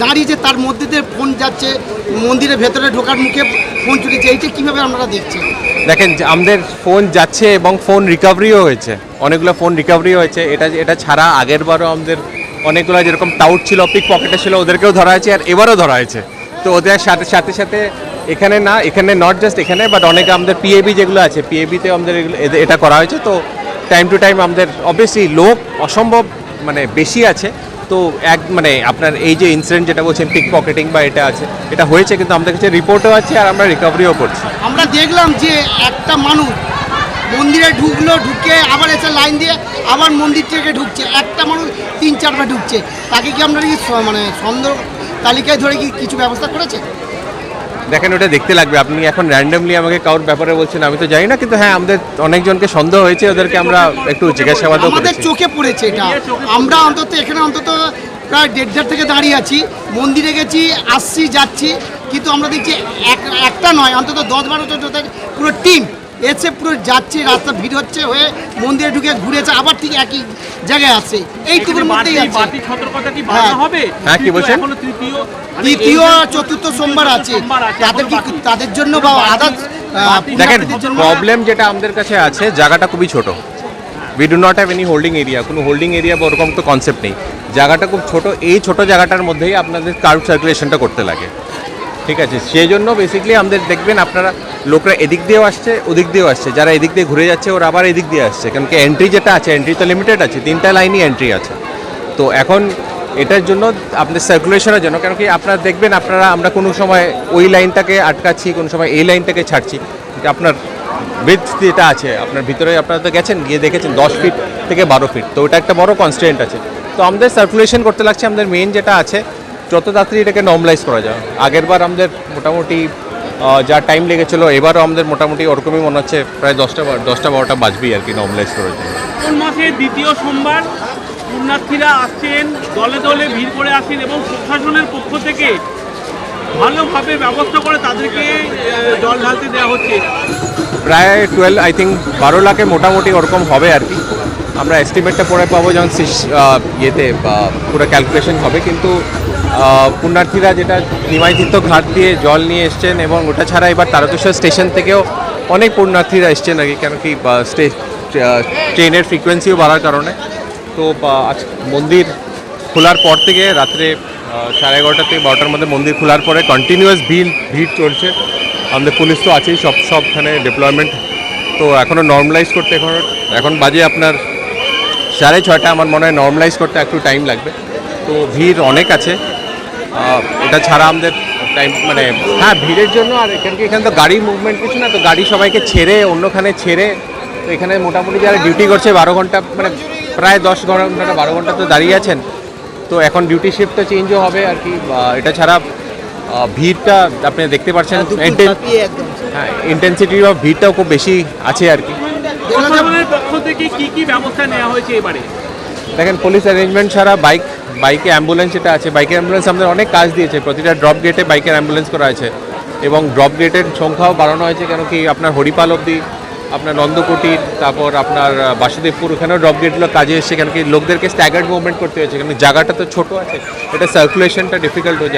দাঁড়িয়ে যে তার মধ্যে দিয়ে ফোন যাচ্ছে, মন্দিরের ভেতরে ঢোকার মুখে ফোন চুরিয়েছে, এইটা কীভাবে আপনারা দেখছেন? দেখেন আমাদের ফোন যাচ্ছে এবং ফোন রিকভারিও হয়েছে, অনেকগুলো ফোন রিকভারি হয়েছে। এটা ছাড়া আগের বারও আমাদের অনেকগুলো যেরকম টাউট ছিল, পিক পকেটে ছিল, ওদেরকেও ধরা হয়েছে আর এবারও ধরা হয়েছে। তো ওদের সাথে সাথে এখানে নট জাস্ট এখানে বাট অনেকে আমাদের পিএবি যেগুলো আছে, পিএবিতে আমাদের এটা করা হয়েছে। তো টাইম টু টাইম আমাদের অবভিয়াসলি লোক অসম্ভব মানে বেশি আছে। তো আপনার এই যে ইনসিডেন্ট যেটা বলছেন পিক পকেটিং বা এটা আছে, এটা হয়েছে, কিন্তু আমাদের কাছে রিপোর্টও আছে আর আমরা রিকভারিও করছি। আমরা দেখলাম যে একটা মানুষ মন্দিরে ঢুকে আবার এসে লাইন দিয়ে আবার মন্দির থেকে ঢুকছে, একটা মানুষ 3-4 বার ঢুকছে, তাকে কি আপনারা কি সন্দেহ তালিকায় ধরে কি কিছু ব্যবস্থা করেছে? দেখেন ওটা দেখতে লাগবে। আপনি এখন র্যান্ডমলি আমাকে কারোর ব্যাপারে বলছেন, আমি তো জানি না, কিন্তু হ্যাঁ আমাদের অনেকজনকে সন্দেহ হয়েছে, ওদেরকে আমরা একটু জিজ্ঞাসাবাদও আমাদের করেছি। চোখে পড়েছে এটা। আমরা এখানে অন্তত প্রায় 1.5 থেকে দাঁড়িয়ে আছি, মন্দিরে গেছি, আসছি, যাচ্ছি, কিন্তু আমরা দেখছি একটা নয়, অন্তত 10-12 পুরো টিম এসে পুরো যাচ্ছে, রাস্তা ভিড় হচ্ছে হয়ে মন্দিরে ঢুকে ঘুরেছে, আবার ঠিক একই জায়গায় আসছে। এইটুকুর মধ্যেই আছে। হ্যাঁ কি বলছেন? তৃতীয় চতুর্থ সোমবার আছে, তাদের জন্য বা আদার্স। দেখেন প্রবলেম যেটা আমাদের কাছে আছে, জায়গাটা খুবই ছোট। We do not have any holding area, কোনো হোল্ডিং এরিয়া বা ওরকম তো কনসেপ্ট নেই। জায়গাটা খুব ছোট, এই ছোট জায়গাটার মধ্যেই আপনাদের কার্ড সার্কুলেশনটা করতে লাগে, ঠিক আছে? সেই জন্য বেসিক্যালি আমাদের দেখবেন আপনারা লোকরা এদিক দিয়েও আসছে, ওদিক দিয়েও আসছে, যারা এদিক দিয়ে ঘুরে যাচ্ছে ওরা আবার এদিক দিয়ে আসছে, কারণ কি এন্ট্রি যেটা আছে, এন্ট্রি তো লিমিটেড আছে, 3টা লাইনই এন্ট্রি আছে। তো এখন এটার জন্য আপনাদের সার্কুলেশনের জন্য, কারণ কি আপনারা দেখবেন আমরা কোনো সময় ওই লাইনটাকে আটকাচ্ছি, কোনো সময় এই লাইনটাকে ছাড়ছি। আপনার ব্রিথ যেটা আছে আপনার ভিতরে, আপনারা তো গেছেন, গিয়ে দেখেছেন 10 ফিট থেকে 12 ফিট, তো ওটা একটা বড় কনস্ট্রেন্ট আছে। তো আমাদের সার্কুলেশন করতে লাগছে, আমাদের মেইন যেটা আছে যত তাড়াতাড়ি এটাকে নর্মালাইজ করা যায়। আগেরবার আমাদের মোটামুটি যা টাইম লেগেছিলো, এবারও আমাদের মোটামুটি ওরকমই মনে হচ্ছে, প্রায় 10টা-12টা বাজবেই আর কি নর্মালাইজ করার জন্য। কোন মাসের দ্বিতীয় সোমবার পুণ্যার্থীরা আসছেন, দলে দলে ভিড় করে আসেন এবং প্রশাসনের পক্ষ থেকে ভালোভাবে ব্যবস্থা করে তাদেরকে জল ঢালতে দেওয়া হচ্ছে। প্রায় 12 লাখের মোটামুটি ওরকম হবে আর কি। আমরা এস্টিমেটটা পরে পাবো যখন পুরো ক্যালকুলেশন হবে। কিন্তু পুণ্যার্থীরা যেটা নিমাইতীর্থ ঘাট দিয়ে জল নিয়ে এসছেন, এবং ওটা ছাড়া এবার তারকেশ্বর স্টেশন থেকেও অনেক পুণ্যার্থীরা এসছেন আর কি, কেন কি ট্রেনের ফ্রিকোয়েন্সিও বাড়ার কারণে। তো আজ মন্দির খোলার পর থেকে রাত্রে 11:30 থেকে 12টার মধ্যে মন্দির খোলার পরে কন্টিনিউয়াস ভিড় চলছে। আমাদের পুলিশ তো আছেই, সবখানে ডিপ্লয়মেন্ট। তো এখনও নর্মালাইজ করতে এখন বাজে আপনার 6:30। আমার মনে হয় নর্মালাইজ করতে একটু টাইম লাগবে। তো ভিড় অনেক আছে। এটা ছাড়া আমাদের টাইম হ্যাঁ ভিড়ের জন্য, আর এখানে তো গাড়ি মুভমেন্ট কিছু না, তো গাড়ি সবাইকে ছেড়ে অন্যখানে ছেড়ে, তো এখানে মোটামুটি যারা ডিউটি করছে 12 ঘন্টা, প্রায় 10 ঘন্টা 12 ঘন্টা তো দাঁড়িয়ে আছেন। তো এখন ডিউটি শিফটটা চেঞ্জও হবে আর কি। এটা ছাড়া ভিড়টা আপনি দেখতে পাচ্ছেন, হ্যাঁ ইন্টেন্সিটি বা ভিড়টাও খুব বেশি আছে আর কি। প্রশাসনের পক্ষ থেকে কি ব্যবস্থা নেওয়া হয়েছে এবারে? দেখেন পুলিশ অ্যারেঞ্জমেন্ট ছাড়া বাইকে অ্যাম্বুলেন্স যেটা আছে, বাইকের অ্যাম্বুলেন্স আমাদের অনেক কাজ দিয়েছে। প্রতিটা ড্রপ গেটে বাইকের অ্যাম্বুলেন্স করা আছে, এবং ড্রপ গেটের সংখ্যাও বাড়ানো হয়েছে, কেন কি আপনার হরিপাল অবধি, আপনার নন্দকুটির, তারপর আপনার বাসুদেবপুর, ওখানেও ড্রপ গেটগুলো কাজে এসছে, কেন কি লোকদেরকে স্ট্যাগার্ড মুভমেন্ট করতে হয়েছে, কারণ জায়গাটা তো ছোটো আছে, এটা সার্কুলেশনটা ডিফিকাল্ট হয়ে যায়।